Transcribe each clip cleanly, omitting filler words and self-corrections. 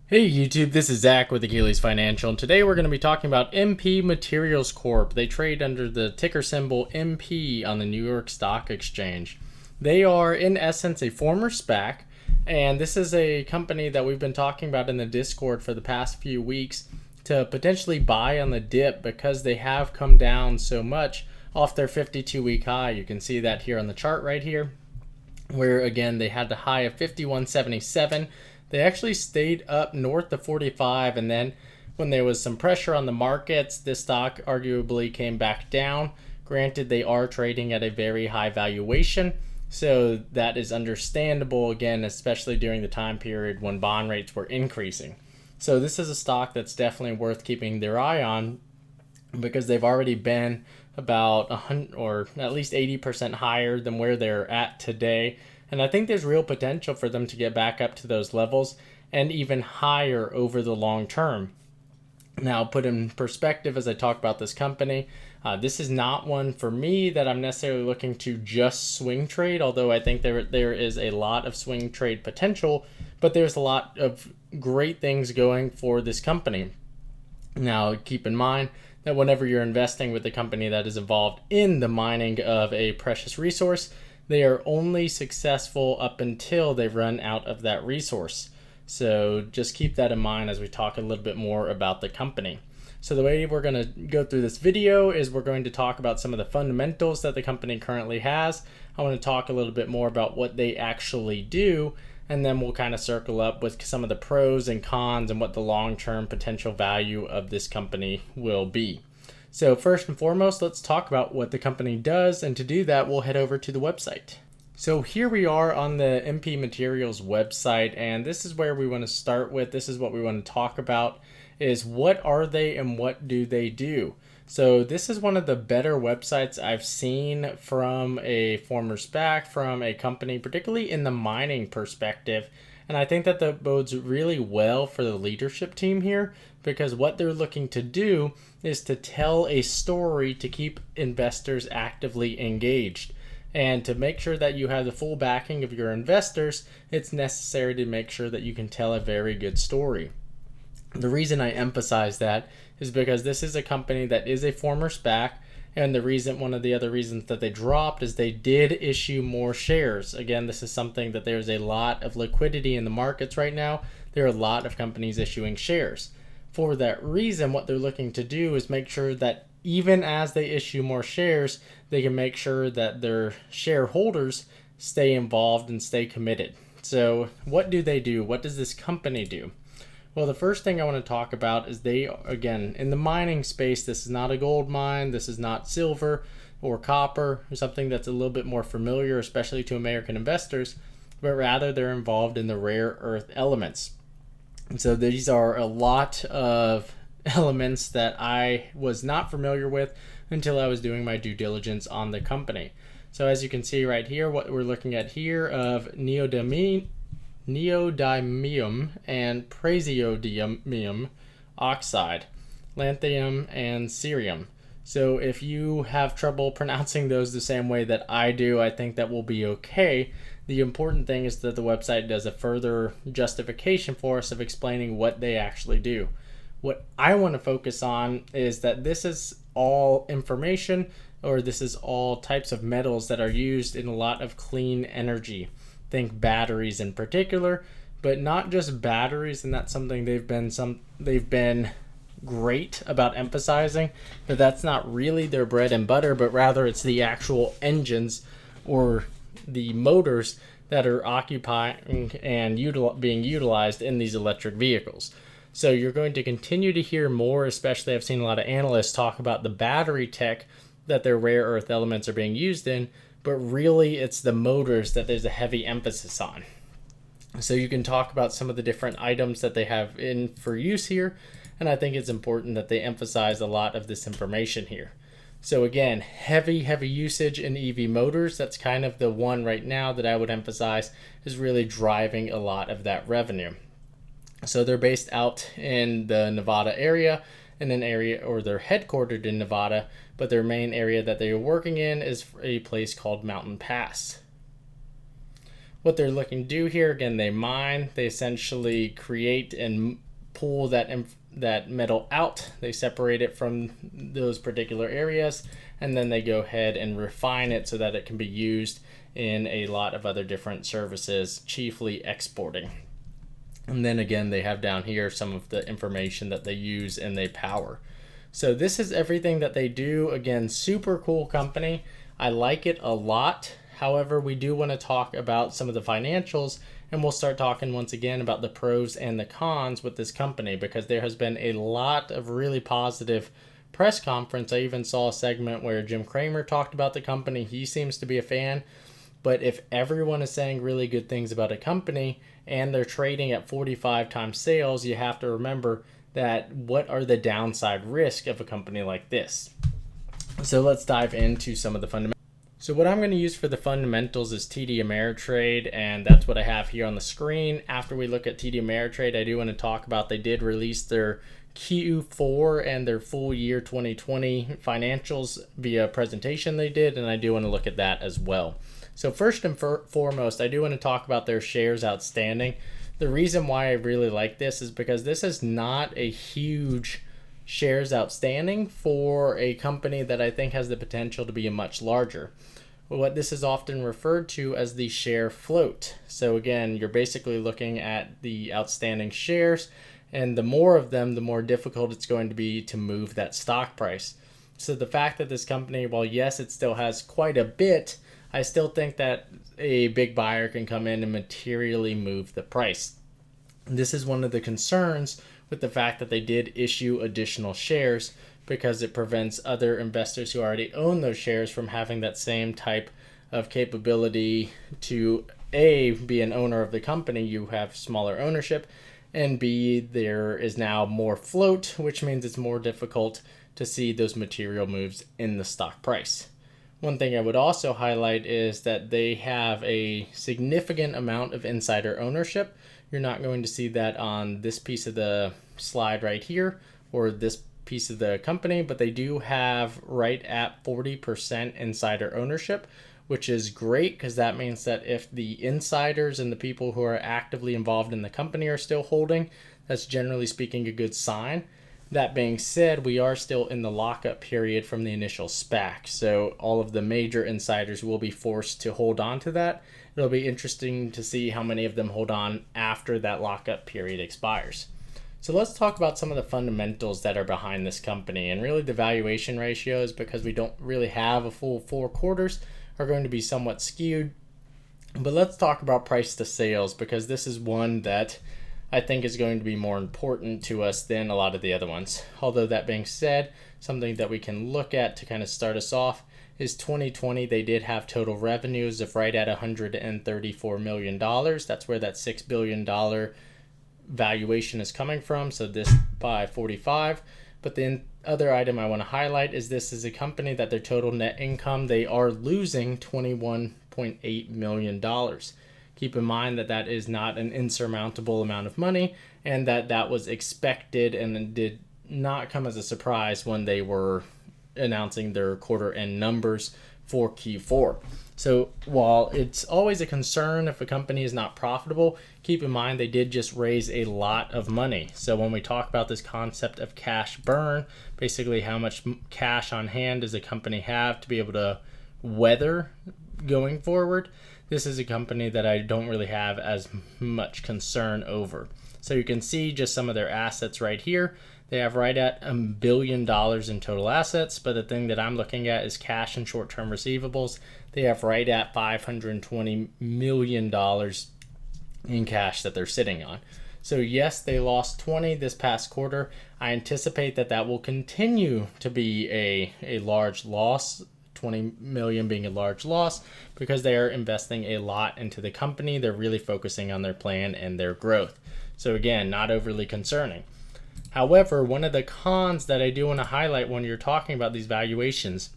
Hey YouTube, this is Zach with Achilles Financial, and today we're going to be talking about MP Materials Corp. They trade under the ticker symbol MP on the New York Stock Exchange. They are, in essence, a former SPAC, and this is a company that we've been talking about in the Discord for the past few weeks to potentially buy on the dip because they have come down so much off their 52-week high. You can see that here on the chart right here, where again they had the high of 51.77. They actually stayed up north of 45, and then when there was some pressure on the markets, this stock arguably came back down. Granted, they are trading at a very high valuation, so that is understandable, again, especially during the time period when bond rates were increasing. So this is a stock that's definitely worth keeping their eye on because they've already been about 100 or at least 80% higher than where they're at today. And I think there's real potential for them to get back up to those levels and even higher over the long term. Now, put in perspective as I talk about this company, this is not one for me that I'm necessarily looking to just swing trade, although I think there is a lot of swing trade potential, but there's a lot of great things going for this company. Now, keep in mind that whenever you're investing with a company that is involved in the mining of a precious resource, they are only successful up until they run out of that resource. So just keep that in mind as we talk a little bit more about the company. So the way we're going to go through this video is we're going to talk about some of the fundamentals that the company currently has. I want to talk a little bit more about what they actually do, and then we'll kind of circle up with some of the pros and cons and what the long-term potential value of this company will be. So first and foremost, let's talk about what the company does, and to do that, we'll head over to the website. So here we are on the MP Materials website, and this is where we want to start with. This is what we want to talk about, is what are they and what do they do? So this is one of the better websites I've seen from a former SPAC, from a company, particularly in the mining perspective. And I think that that bodes really well for the leadership team here, because what they're looking to do is to tell a story to keep investors actively engaged. And to make sure that you have the full backing of your investors, it's necessary to make sure that you can tell a very good story. The reason I emphasize that is because this is a company that is a former SPAC, and one of the other reasons that they dropped is they did issue more shares. Again, this is something that there's a lot of liquidity in the markets right now. There are a lot of companies issuing shares. For that reason, what they're looking to do is make sure that even as they issue more shares, they can make sure that their shareholders stay involved and stay committed. So what do they do? What does this company do? Well, the first thing I want to talk about is they, again, in the mining space, this is not a gold mine, this is not silver or copper, or something that's a little bit more familiar, especially to American investors, but rather they're involved in the rare earth elements. And so these are a lot of elements that I was not familiar with until I was doing my due diligence on the company. So as you can see right here, what we're looking at here of neodymium and praseodymium oxide, lanthanum and cerium. So if you have trouble pronouncing those the same way that I do, I think that will be okay. The important thing is that the website does a further justification for us of explaining what they actually do. What I want to focus on is that this is all information, or this is all types of metals that are used in a lot of clean energy. Think batteries in particular, but not just batteries, and that's something they've been great about emphasizing, but that's not really their bread and butter, but rather it's the actual engines or the motors that are occupying and being utilized in these electric vehicles. So you're going to continue to hear more, especially I've seen a lot of analysts talk about the battery tech that their rare earth elements are being used in, but really it's the motors that there's a heavy emphasis on. So you can talk about some of the different items that they have in for use here, and I think it's important that they emphasize a lot of this information here. So again, heavy usage in EV motors. That's kind of the one right now that I would emphasize is really driving a lot of that revenue. So they're based out in the Nevada area, in an area, or they're headquartered in Nevada, but their main area that they're working in is a place called Mountain Pass. What they're looking to do here, again, they mine, they essentially create and pull that metal out, they separate it from those particular areas, and then they go ahead and refine it so that it can be used in a lot of other different services, chiefly exporting. And then again, they have down here some of the information that they use and they power. So this is everything that they do. Again, super cool company. I like it a lot. However, we do want to talk about some of the financials, and we'll start talking once again about the pros and the cons with this company, because there has been a lot of really positive press conference. I even saw a segment where Jim Cramer talked about the company. He seems to be a fan. But if everyone is saying really good things about a company and they're trading at 45 times sales, you have to remember that what are the downside risk of a company like this? So let's dive into some of the fundamentals. So what I'm going to use for the fundamentals is TD Ameritrade, and that's what I have here on the screen. After we look at TD Ameritrade, I do want to talk about they did release their Q4 and their full year 2020 financials via presentation they did, and I do want to look at that as well. So first and foremost, I do want to talk about their shares outstanding. The reason why I really like this is because this is not a huge shares outstanding for a company that I think has the potential to be a much larger. What this is often referred to as the share float. So again, you're basically looking at the outstanding shares, and the more of them, the more difficult it's going to be to move that stock price. So the fact that this company, while yes, it still has quite a bit, I still think that a big buyer can come in and materially move the price. This is one of the concerns with the fact that they did issue additional shares, because it prevents other investors who already own those shares from having that same type of capability to A, be an owner of the company. You have smaller ownership, and B, there is now more float, which means it's more difficult to see those material moves in the stock price. One thing I would also highlight is that they have a significant amount of insider ownership. You're not going to see that on this piece of the slide right here or this piece of the company, but they do have right at 40% insider ownership, which is great, because that means that if the insiders and the people who are actively involved in the company are still holding, that's generally speaking a good sign. That being said, we are still in the lockup period from the initial SPAC, so all of the major insiders will be forced to hold on to that. It'll be interesting to see how many of them hold on after that lockup period expires. So let's talk about some of the fundamentals that are behind this company, and really the valuation ratios, because we don't really have a full 4 quarters, are going to be somewhat skewed. But let's talk about price to sales, because this is one that I think is going to be more important to us than a lot of the other ones. Although that being said, something that we can look at to kind of start us off is 2020. They did have total revenues of right at $134 million. That's where that $6 billion valuation is coming from. So this by 45. But the other item I want to highlight is this is a company that their total net income, they are losing $21.8 million. Keep in mind that that is not an insurmountable amount of money, and that was expected and did not come as a surprise when they were announcing their quarter end numbers for Q4. So while it's always a concern if a company is not profitable, keep in mind they did just raise a lot of money. So when we talk about this concept of cash burn, basically how much cash on hand does a company have to be able to weather going forward, this is a company that I don't really have as much concern over. So you can see just some of their assets right here. They have right at $1 billion in total assets, but the thing that I'm looking at is cash and short-term receivables. They have right at $520 million in cash that they're sitting on. So yes, they lost 20 this past quarter. I anticipate that that will continue to be a large loss, 20 million being a large loss, because they are investing a lot into the company. They're really focusing on their plan and their growth. So again, not overly concerning. However, one of the cons that I do want to highlight when you're talking about these valuations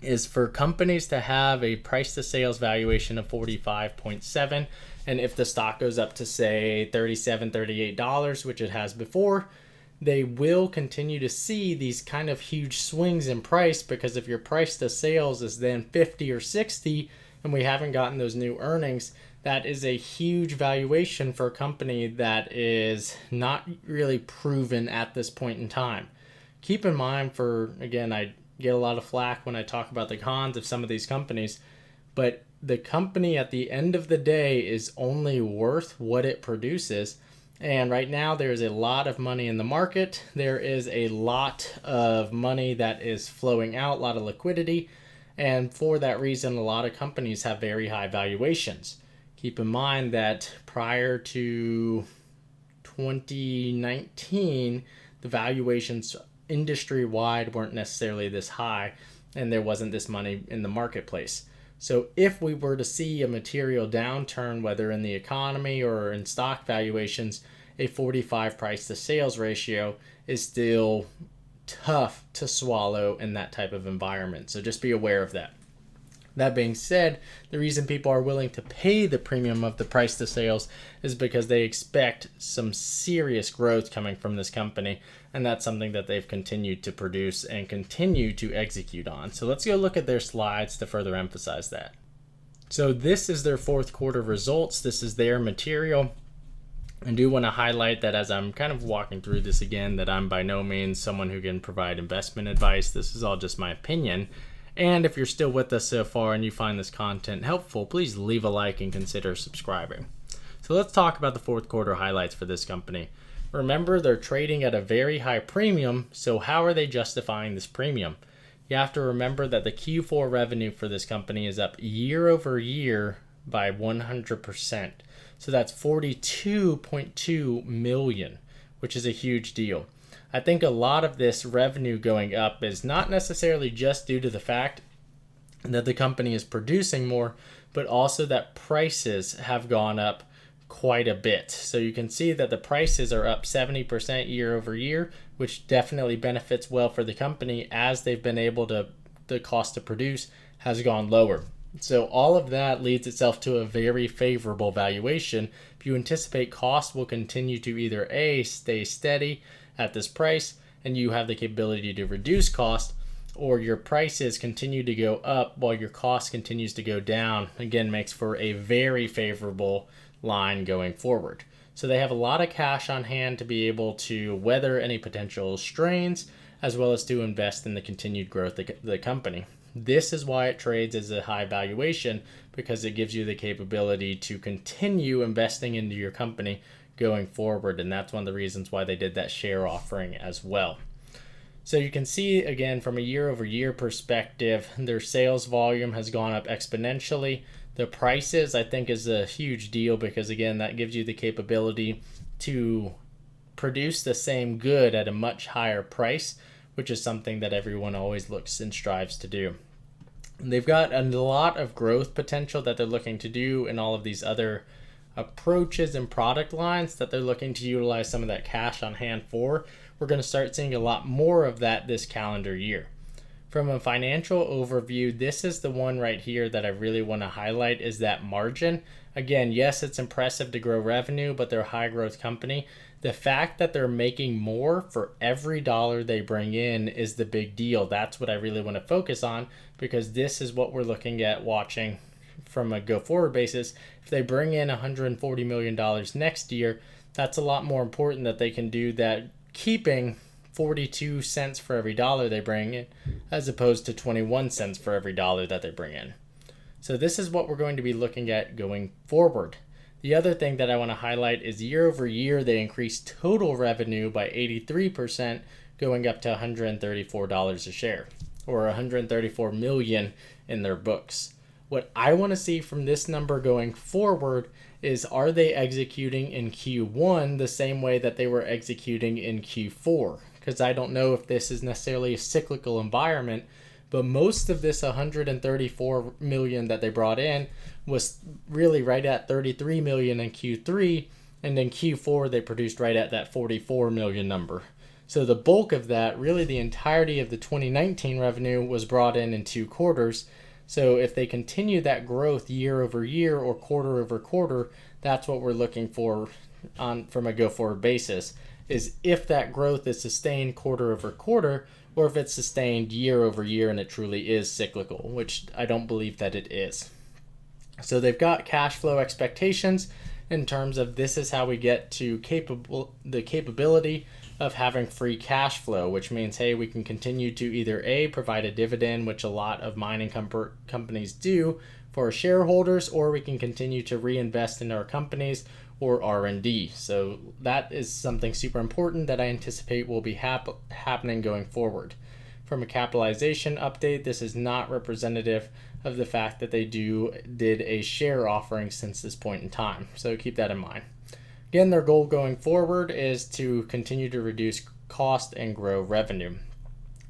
is for companies to have a price to sales valuation of 45.7, and if the stock goes up to say $37, $38, which it has before, they will continue to see these kind of huge swings in price, because if your price to sales is then 50 or 60 and we haven't gotten those new earnings, That is a huge valuation for a company that is not really proven at this point in time. Keep in mind, again, I get a lot of flack when I talk about the cons of some of these companies, but the company at the end of the day is only worth what it produces. And right now there's a lot of money in the market. There is a lot of money that is flowing out, a lot of liquidity. And for that reason, a lot of companies have very high valuations. Keep in mind that prior to 2019, the valuations industry-wide weren't necessarily this high, and there wasn't this money in the marketplace. So if we were to see a material downturn, whether in the economy or in stock valuations, a 45 price to sales ratio is still tough to swallow in that type of environment. So just be aware of that. That being said, the reason people are willing to pay the premium of the price to sales is because they expect some serious growth coming from this company, and that's something that they've continued to produce and continue to execute on. So let's go look at their slides to further emphasize that. So this is their fourth quarter results. This is their material. I do want to highlight that as I'm kind of walking through this again, that I'm by no means someone who can provide investment advice. This is all just my opinion. And if you're still with us so far and you find this content helpful, please leave a like and consider subscribing. So let's talk about the fourth quarter highlights for this company. Remember, they're trading at a very high premium, so how are they justifying this premium? You have to remember that the Q4 revenue for this company is up year over year by 100%. So that's 42.2 million, which is a huge deal. I think a lot of this revenue going up is not necessarily just due to the fact that the company is producing more, but also that prices have gone up quite a bit. So you can see that the prices are up 70% year over year, which definitely benefits well for the company as they've been able to, the cost to produce has gone lower. So all of that leads itself to a very favorable valuation. If you anticipate costs will continue to either A, stay steady at this price and you have the capability to reduce cost, or your prices continue to go up while your cost continues to go down, again makes for a very favorable line going forward. So they have a lot of cash on hand to be able to weather any potential strains, as well as to invest in the continued growth of the company. This is why it trades as a high valuation, because it gives you the capability to continue investing into your company going forward, and that's one of the reasons why they did that share offering as well. So you can see again from a year over year perspective, their sales volume has gone up exponentially. The prices, I think, is a huge deal because again that gives you the capability to produce the same good at a much higher price, which is something that everyone always looks and strives to do. And they've got a lot of growth potential that they're looking to do in all of these other approaches and product lines that they're looking to utilize some of that cash on hand for. We're going to start seeing a lot more of that this calendar year. From a financial overview, this is the one right here that I really want to highlight, is that margin. Again, yes, it's impressive to grow revenue, but they're a high growth company. The fact that they're making more for every dollar they bring in is the big deal. That's what I really want to focus on, because this is what we're looking at watching from a go forward basis. If they bring in $140 million next year, that's a lot more important that they can do that, keeping 42 cents for every dollar they bring in, as opposed to 21 cents for every dollar that they bring in. So this is what we're going to be looking at going forward. The other thing that I want to highlight is year over year, they increased total revenue by 83%, going up to $134 a share, or $134 million in their books. What I want to see from this number going forward is, are they executing in Q1 the same way that they were executing in Q4? Because I don't know if this is necessarily a cyclical environment, but most of this $134 million that they brought in was really right at $33 million in Q3, and in Q4 they produced right at that $44 million number. So the bulk of that, really the entirety of the 2019 revenue, was brought in 2 quarters. So if they continue that growth year over year or quarter over quarter, that's what we're looking for from a go forward basis, is if that growth is sustained quarter over quarter, or if it's sustained year over year and it truly is cyclical, which I don't believe that it is. So they've got cash flow expectations in terms of this is how we get to the capability of having free cash flow, which means, hey, we can continue to either A, provide a dividend, which a lot of mining companies do for shareholders, or we can continue to reinvest in our companies or R&D. So that is something super important that I anticipate will be happening going forward. From a capitalization update, this is not representative of the fact that they did a share offering since this point in time. So keep that in mind. Again, their goal going forward is to continue to reduce cost and grow revenue.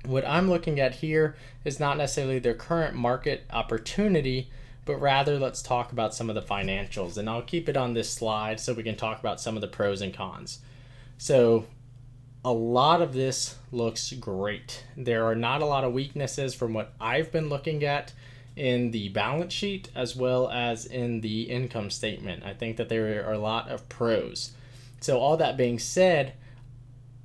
What I'm looking at here is not necessarily their current market opportunity, but rather let's talk about some of the financials. And I'll keep it on this slide so we can talk about some of the pros and cons. So a lot of this looks great. There are not a lot of weaknesses from what I've been looking at in the balance sheet as well as in the income statement. I think that there are a lot of pros. So all that being said,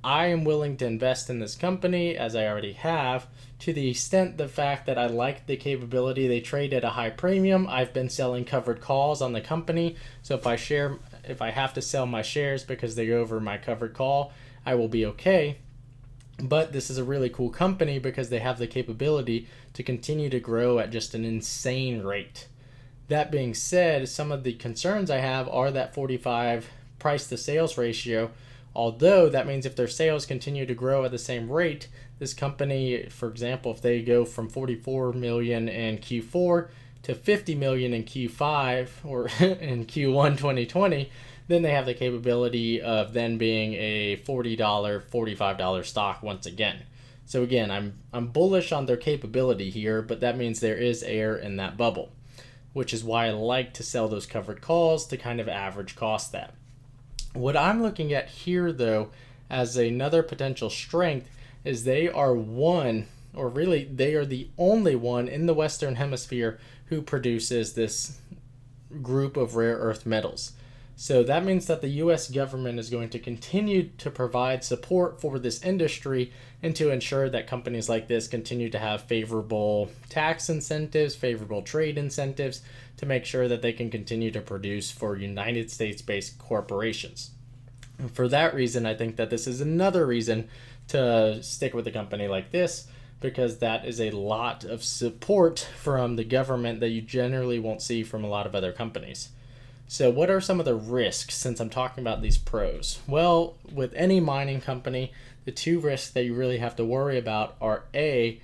I am willing to invest in this company, as I already have, to the extent the fact that I like the capability. They trade at a high premium. I've been selling covered calls on the company. So if I have to sell my shares because they go over my covered call, I will be okay. But this is a really cool company because they have the capability to continue to grow at just an insane rate. That being said, some of the concerns I have are that 45 price to sales ratio. Although that means if their sales continue to grow at the same rate, this company, for example, if they go from 44 million in Q4 to 50 million in Q5 or in Q1 2020, then they have the capability of then being a $40, $45 stock once again. So again, I'm bullish on their capability here, but that means there is air in that bubble, which is why I like to sell those covered calls to kind of average cost that. What I'm looking at here, though, as another potential strength is they are they are the only one in the Western Hemisphere who produces this group of rare earth metals. So that means that the U.S. government is going to continue to provide support for this industry and to ensure that companies like this continue to have favorable tax incentives, favorable trade incentives to make sure that they can continue to produce for United States-based corporations. And for that reason, I think that this is another reason to stick with a company like this, because that is a lot of support from the government that you generally won't see from a lot of other companies. So what are some of the risks since I'm talking about these pros? Well, with any mining company, the two risks that you really have to worry about are A,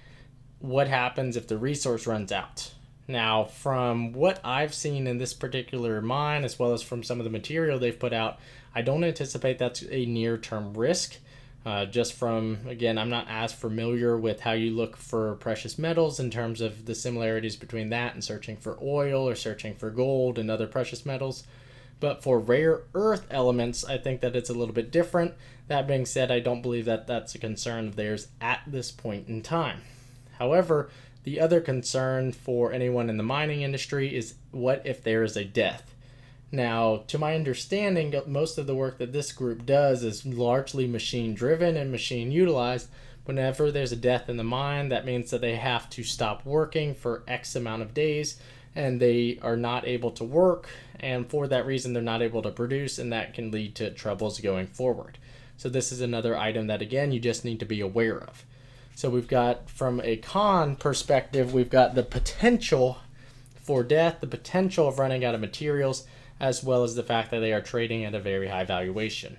what happens if the resource runs out? Now, from what I've seen in this particular mine, as well as from some of the material they've put out, I don't anticipate that's a near-term risk. Just from, again, I'm not as familiar with how you look for precious metals in terms of the similarities between that and searching for oil or searching for gold and other precious metals. But for rare earth elements, I think that it's a little bit different. That being said, I don't believe that that's a concern of theirs at this point in time. However, the other concern for anyone in the mining industry is what if there is a death? Now, to my understanding, most of the work that this group does is largely machine driven and machine utilized. Whenever there's a death in the mine, that means that they have to stop working for X amount of days and they are not able to work. And for that reason, they're not able to produce, and that can lead to troubles going forward. So this is another item that, again, you just need to be aware of. So we've got, from a con perspective, we've got the potential for death, the potential of running out of materials, as well as the fact that they are trading at a very high valuation.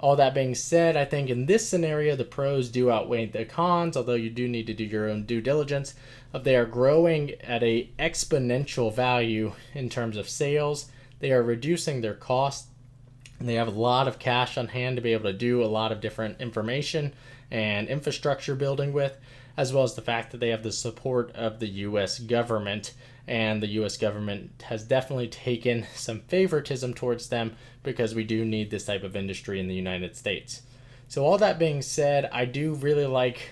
All that being said, I think in this scenario, the pros do outweigh the cons, although you do need to do your own due diligence. They are growing at an exponential value in terms of sales. They are reducing their costs, and they have a lot of cash on hand to be able to do a lot of different information and infrastructure building with, as well as the fact that they have the support of the U.S. government. And the U.S. government has definitely taken some favoritism towards them because we do need this type of industry in the United States. So all that being said, I do really like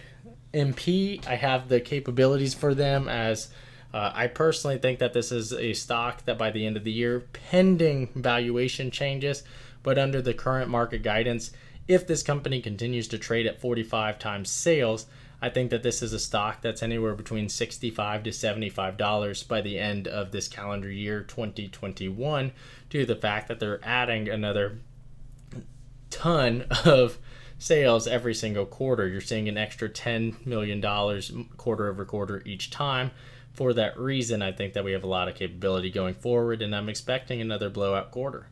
MP. I have the capabilities for them, as I personally think that this is a stock that by the end of the year, pending valuation changes, but under the current market guidance, if this company continues to trade at 45 times sales, I think that this is a stock that's anywhere between $65 to $75 by the end of this calendar year 2021, due to the fact that they're adding another ton of sales every single quarter. You're seeing an extra $10 million quarter over quarter each time. For that reason, I think that we have a lot of capability going forward, and I'm expecting another blowout quarter.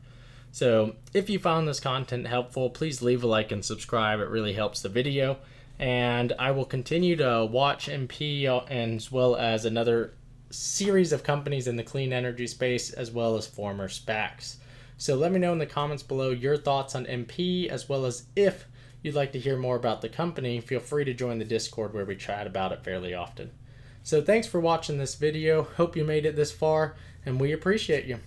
So if you found this content helpful, please leave a like and subscribe. It really helps the video. And I will continue to watch MP as well as another series of companies in the clean energy space, as well as former SPACs. So let me know in the comments below your thoughts on MP, as well as if you'd like to hear more about the company. Feel free to join the Discord where we chat about it fairly often. So thanks for watching this video. Hope you made it this far, and we appreciate you.